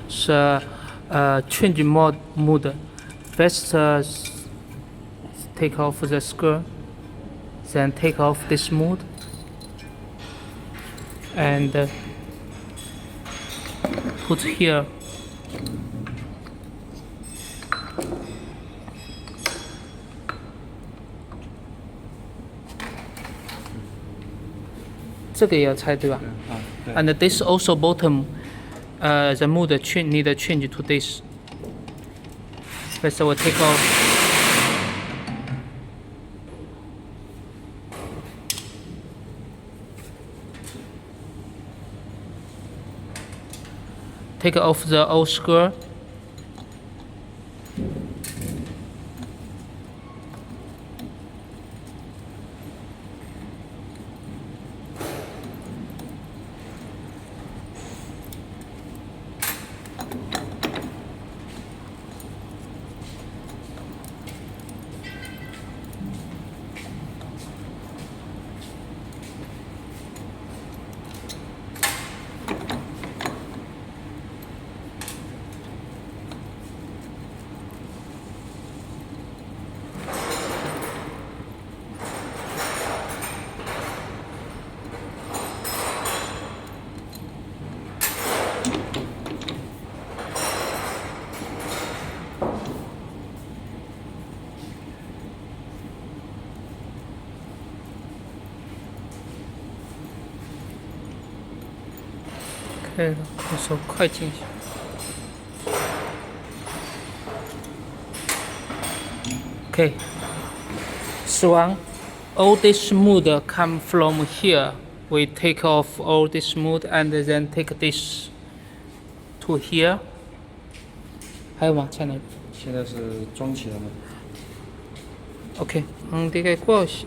是change mood. First, take off the skirt, then take off this mood, and put here. This 也要拆对吧？ And this also bottom, the mood need to change to this. First, I will take off. Take off the old skirt.可以了，我手快进去。OK， 试完。All this mood come from here. We take off all this mood and then take this to here. 还有吗？在哪里？现在是装起来了。 OK， 这个过去。